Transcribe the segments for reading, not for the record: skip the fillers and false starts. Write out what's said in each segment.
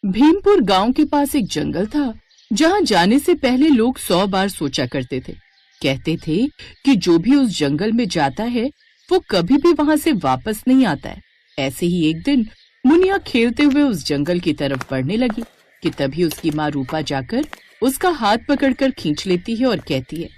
भीमपुर गांव के पास एक जंगल था जहां जाने से पहले लोग 100 बार सोचा करते थे। कहते थे कि जो भी उस जंगल में जाता है वो कभी भी वहां से वापस नहीं आता है। ऐसे ही एक दिन मुनिया खेलते हुए उस जंगल की तरफ बढ़ने लगी कि तभी उसकी माँ रूपा जाकर उसका हाथ पकड़कर खींच लेती है और कहती है,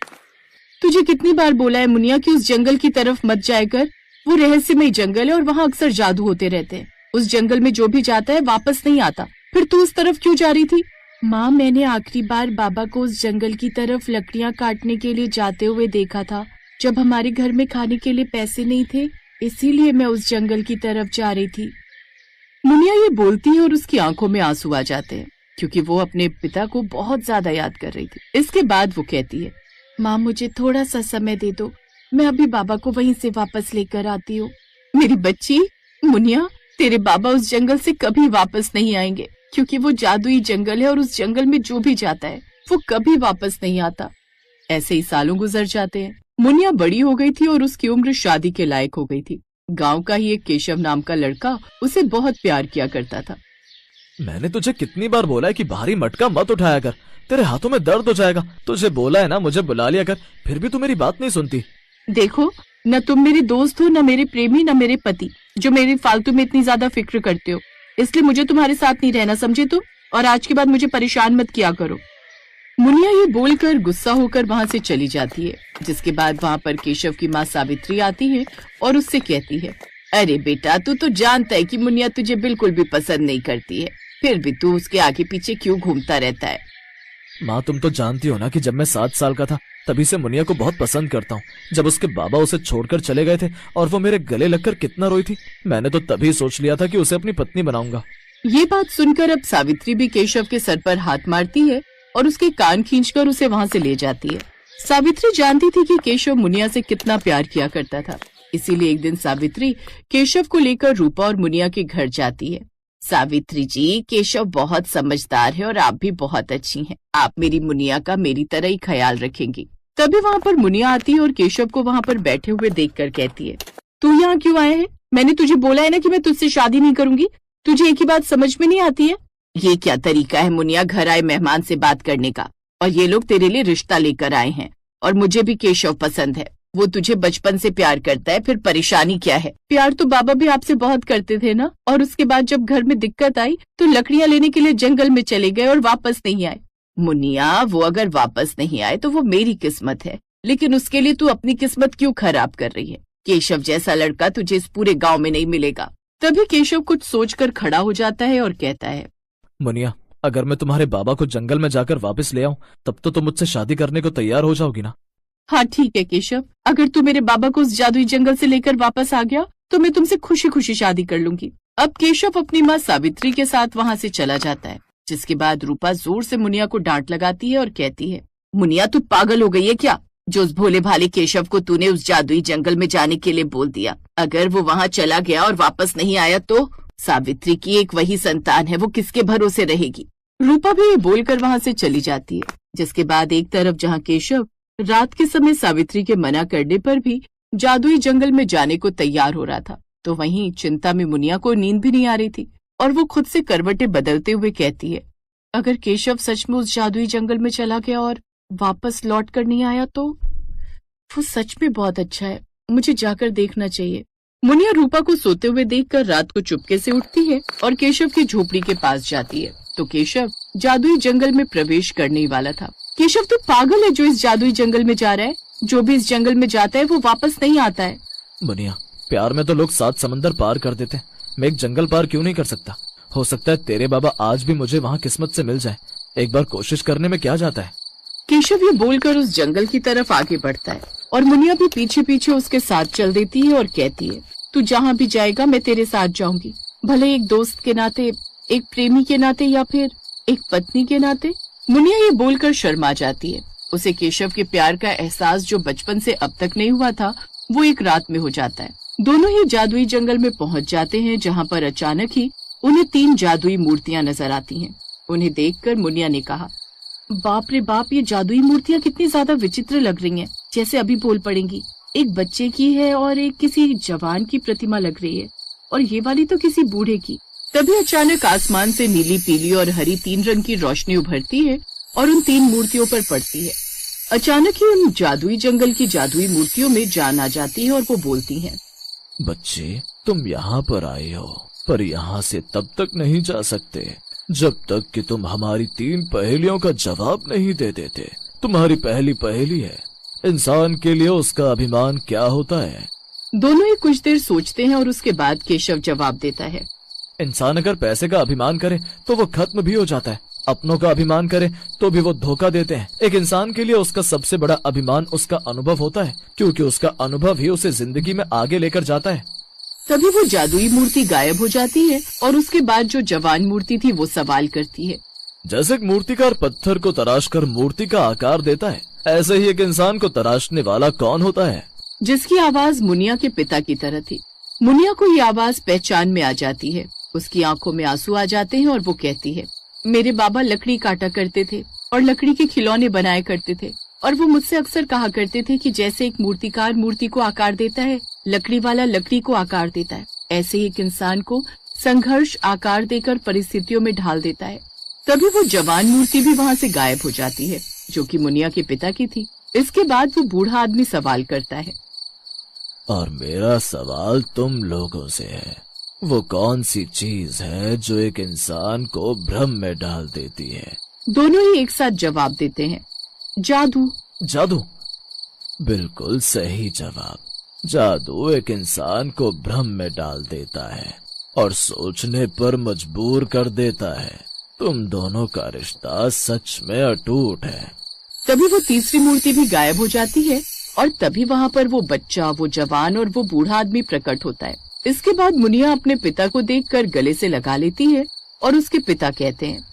तुझे कितनी बार बोला है मुनिया कि उस जंगल की तरफ मत जाया कर। वो रहस्यमय जंगल है और वहाँ अक्सर जादू होते रहते हैं। उस जंगल में जो भी जाता है वापस नहीं आता। फिर तू उस तरफ क्यों जा रही थी? माँ, मैंने आखिरी बार बाबा को उस जंगल की तरफ लकड़ियाँ काटने के लिए जाते हुए देखा था, जब हमारे घर में खाने के लिए पैसे नहीं थे। इसीलिए मैं उस जंगल की तरफ जा रही थी। मुनिया ये बोलती है और उसकी आंखों में आंसू आ जाते हैं क्योंकि वो अपने पिता को बहुत ज्यादा याद कर रही थी। इसके बाद वो कहती है, माँ, मुझे थोड़ा सा समय दे दो, मैं अभी बाबा को वहीं से वापस लेकर आती हूँ। मेरी बच्ची मुनिया, तेरे बाबा उस जंगल से कभी वापस नहीं आएंगे क्योंकि वो जादुई जंगल है और उस जंगल में जो भी जाता है वो कभी वापस नहीं आता। ऐसे ही सालों गुजर जाते हैं। मुनिया बड़ी हो गई थी और उसकी उम्र शादी के लायक हो गई थी। गांव का ही एक केशव नाम का लड़का उसे बहुत प्यार किया करता था। मैंने तुझे कितनी बार बोला है कि भारी मटका मत उठाया कर, तेरे हाथों में दर्द हो जाएगा। तुझे बोला है ना मुझे बुला लिया कर, फिर भी तू मेरी बात नहीं सुनती। देखो, न तुम मेरे दोस्त हो, न मेरे प्रेमी, न मेरे पति जो मेरी फालतू में इतनी ज्यादा फिक्र करते हो। इसलिए मुझे तुम्हारे साथ नहीं रहना, समझे तुम? और आज के बाद मुझे परेशान मत किया करो। मुनिया ये बोलकर गुस्सा होकर वहाँ से चली जाती है। जिसके बाद वहाँ पर केशव की माँ सावित्री आती है और उससे कहती है, अरे बेटा, तू तो जानता है कि मुनिया तुझे बिल्कुल भी पसंद नहीं करती है, फिर भी तू उसके आगे पीछे क्यों घूमता रहता है? माँ, तुम तो जानती हो ना कि जब मैं 7 साल का था तभी से मुनिया को बहुत पसंद करता हूँ। जब उसके बाबा उसे छोड़कर चले गए थे और वो मेरे गले लगकर कितना रोई थी, मैंने तो तभी सोच लिया था कि उसे अपनी पत्नी बनाऊंगा। ये बात सुनकर अब सावित्री भी केशव के सर पर हाथ मारती है और उसके कान खींचकर उसे वहाँ से ले जाती है। सावित्री जानती थी कि केशव मुनिया से कितना प्यार किया करता था, इसीलिए एक दिन सावित्री केशव को लेकर रूपा और मुनिया के घर जाती है। सावित्री जी, केशव बहुत समझदार है और आप भी बहुत अच्छी हैं। आप मेरी मुनिया का मेरी तरह ही ख्याल रखेंगी। तभी वहाँ पर मुनिया आती है और केशव को वहाँ पर बैठे हुए देखकर कहती है, तू यहाँ क्यों आया है? मैंने तुझे बोला है ना कि मैं तुझसे शादी नहीं करूंगी। तुझे एक ही बात समझ में नहीं आती है? ये क्या तरीका है मुनिया घर आए मेहमान से बात करने का? और ये लोग तेरे लिए रिश्ता लेकर आए हैं और मुझे भी केशव पसंद है। वो तुझे बचपन से प्यार करता है, फिर परेशानी क्या है? प्यार तो बाबा भी आपसे बहुत करते थे ना, और उसके बाद जब घर में दिक्कत आई तो लकड़ियां लेने के लिए जंगल में चले गए और वापस नहीं आए। मुनिया, वो अगर वापस नहीं आए तो वो मेरी किस्मत है, लेकिन उसके लिए तू अपनी किस्मत क्यों खराब कर रही है? केशव जैसा लड़का तुझे इस पूरे गांव में नहीं मिलेगा। तभी केशव कुछ सोचकर खड़ा हो जाता है और कहता है, मुनिया, अगर मैं तुम्हारे बाबा को जंगल में जाकर वापस ले आऊं तब तो तुम मुझसे शादी करने को तैयार हो जाओगी ना? हाँ ठीक है केशव, अगर तू मेरे बाबा को उस जादुई जंगल से लेकर वापस आ गया तो मैं तुमसे खुशी खुशी शादी कर लूंगी। अब केशव अपनी माँ सावित्री के साथ वहाँ से चला जाता है। जिसके बाद रूपा जोर से मुनिया को डांट लगाती है और कहती है, मुनिया, तू पागल हो गई है क्या? जो उस भोले भाले केशव को तूने उस जादुई जंगल में जाने के लिए बोल दिया, अगर वो वहाँ चला गया और वापस नहीं आया तो सावित्री की एक वही संतान है, वो किसके भरोसे रहेगी? रूपा भी ये बोलकर वहाँ से चली जाती है। जिसके बाद एक तरफ जहाँ केशव रात के समय सावित्री के मना करने पर भी जादुई जंगल में जाने को तैयार हो रहा था, तो वहीं चिंता में मुनिया को नींद भी नहीं आ रही थी और वो खुद से करवटें बदलते हुए कहती है, अगर केशव सच में उस जादुई जंगल में चला गया और वापस लौट कर नहीं आया तो वो सच में बहुत अच्छा है, मुझे जाकर देखना चाहिए। मुनिया रूपा को सोते हुए देखकर रात को चुपके से उठती है और केशव की झोपड़ी के पास जाती है तो केशव जादुई जंगल में प्रवेश करने ही वाला था। केशव, तो पागल है जो इस जादुई जंगल में जा रहा है? जो भी इस जंगल में जाता है वो वापस नहीं आता है। मुनिया, प्यार में तो लोग 7 समंदर पार कर देते हैं, मैं एक जंगल पार क्यों नहीं कर सकता? हो सकता है तेरे बाबा आज भी मुझे वहाँ किस्मत से मिल जाए, एक बार कोशिश करने में क्या जाता है? केशव ये बोलकर उस जंगल की तरफ आगे बढ़ता है और मुनिया भी पीछे पीछे उसके साथ चल देती है और कहती है, तू जहाँ भी जाएगा मैं तेरे साथ जाऊंगी, भले एक दोस्त के नाते, एक प्रेमी के नाते या फिर एक पत्नी के नाते। मुनिया ये बोलकर शर्मा जाती है। उसे केशव के प्यार का एहसास जो बचपन से अब तक नहीं हुआ था वो एक रात में हो जाता है। दोनों ही जादुई जंगल में पहुंच जाते हैं जहाँ पर अचानक ही उन्हें 3 जादुई मूर्तियां नजर आती हैं। उन्हें देखकर मुनिया ने कहा, बाप रे बाप, ये जादुई मूर्तियां कितनी ज्यादा विचित्र लग रही हैं, जैसे अभी बोल पड़ेंगी। एक बच्चे की है और एक किसी जवान की प्रतिमा लग रही है और ये वाली तो किसी बूढ़े की। तभी अचानक आसमान से नीली, पीली और हरी 3 रंग की रोशनी उभरती है और उन 3 मूर्तियों पर पड़ती है। अचानक ही उन जादुई जंगल की जादुई मूर्तियों में जान आ जाती है और वो बोलती हैं, बच्चे, तुम यहाँ पर आए हो, पर यहाँ से तब तक नहीं जा सकते जब तक कि तुम हमारी 3 पहेलियों का जवाब नहीं दे देते। तुम्हारी पहली पहेली है, इंसान के लिए उसका अभिमान क्या होता है? दोनों ही कुछ देर सोचते हैं और उसके बाद केशव जवाब देता है, इंसान अगर पैसे का अभिमान करे तो वो खत्म भी हो जाता है, अपनों का अभिमान करे तो भी वो धोखा देते हैं। एक इंसान के लिए उसका सबसे बड़ा अभिमान उसका अनुभव होता है, क्योंकि उसका अनुभव ही उसे जिंदगी में आगे लेकर जाता है। तभी वो जादुई मूर्ति गायब हो जाती है और उसके बाद जो जवान मूर्ति थी वो सवाल करती है, जैसे एक मूर्तिकार पत्थर को तराश कर मूर्ति का आकार देता है, ऐसे ही एक इंसान को तराशने वाला कौन होता है? जिसकी आवाज मुनिया के पिता की तरह थी। मुनिया को ये आवाज पहचान में आ जाती है। उसकी आंखों में आंसू आ जाते हैं और वो कहती है, मेरे बाबा लकड़ी काटा करते थे और लकड़ी के खिलौने बनाया करते थे, और वो मुझसे अक्सर कहा करते थे कि जैसे एक मूर्तिकार मूर्ति को आकार देता है, लकड़ी वाला लकड़ी को आकार देता है, ऐसे ही एक इंसान को संघर्ष आकार देकर परिस्थितियों में ढाल देता है। तभी वो जवान मूर्ति भी वहाँ से गायब हो जाती है, जो कि मुनिया के पिता की थी। इसके बाद वो बूढ़ा आदमी सवाल करता है, और मेरा सवाल तुम लोगों से है, वो कौन सी चीज है जो एक इंसान को भ्रम में डाल देती है? दोनों ही एक साथ जवाब देते हैं, जादू। जादू, बिल्कुल सही जवाब। जादू एक इंसान को भ्रम में डाल देता है और सोचने पर मजबूर कर देता है। तुम दोनों का रिश्ता सच में अटूट है। तभी वो तीसरी मूर्ति भी गायब हो जाती है और तभी वहाँ पर वो बच्चा, वो जवान और वो बूढ़ा आदमी प्रकट होता है। इसके बाद मुनिया अपने पिता को देखकर गले से लगा लेती है और उसके पिता कहते हैं,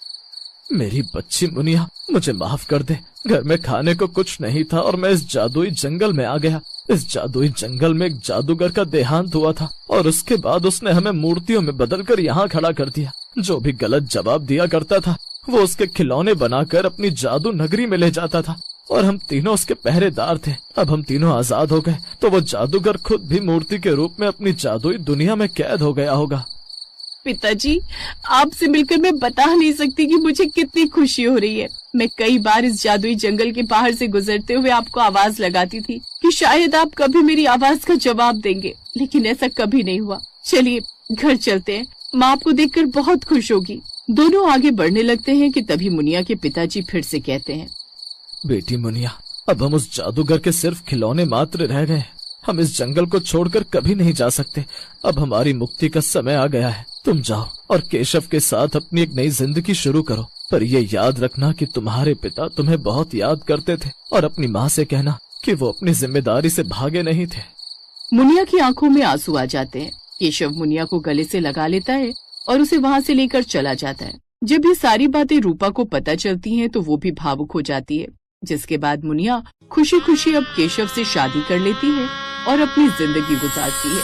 मेरी बच्ची मुनिया, मुझे माफ कर दे। घर में खाने को कुछ नहीं था और मैं इस जादुई जंगल में आ गया। इस जादुई जंगल में एक जादूगर का देहांत हुआ था और उसके बाद उसने हमें मूर्तियों में बदलकर यहाँ खड़ा कर दिया। जो भी गलत जवाब दिया करता था वो उसके खिलौने बनाकर अपनी जादू नगरी में ले जाता था और हम तीनों उसके पहरेदार थे। अब हम तीनों आजाद हो गए तो वो जादूगर खुद भी मूर्ति के रूप में अपनी जादुई दुनिया में कैद हो गया होगा। पिताजी, आपसे मिलकर मैं बता नहीं सकती कि मुझे कितनी खुशी हो रही है। मैं कई बार इस जादुई जंगल के बाहर से गुजरते हुए आपको आवाज लगाती थी कि शायद आप कभी मेरी आवाज का जवाब देंगे, लेकिन ऐसा कभी नहीं हुआ। चलिए घर चलते हैं, माँ आपको देखकर बहुत खुश होगी। दोनों आगे बढ़ने लगते हैं कि तभी मुनिया के पिताजी फिर से कहते हैं, बेटी मुनिया, अब हम उस जादूगर के सिर्फ खिलौने मात्र रह गए। हम इस जंगल को छोड़कर कभी नहीं जा सकते। अब हमारी मुक्ति का समय आ गया है। तुम जाओ और केशव के साथ अपनी एक नई जिंदगी शुरू करो, पर ये याद रखना कि तुम्हारे पिता तुम्हें बहुत याद करते थे और अपनी माँ से कहना कि वो अपनी जिम्मेदारी से भागे नहीं थे। मुनिया की आंखों में आंसू आ जाते हैं। केशव मुनिया को गले से लगा लेता है और उसे वहाँ से लेकर चला जाता है। जब ये सारी बातें रूपा को पता चलती हैं तो वो भी भावुक हो जाती है, जिसके बाद मुनिया खुशी खुशी अब केशव से शादी कर लेती है और अपनी जिंदगी गुजारती है।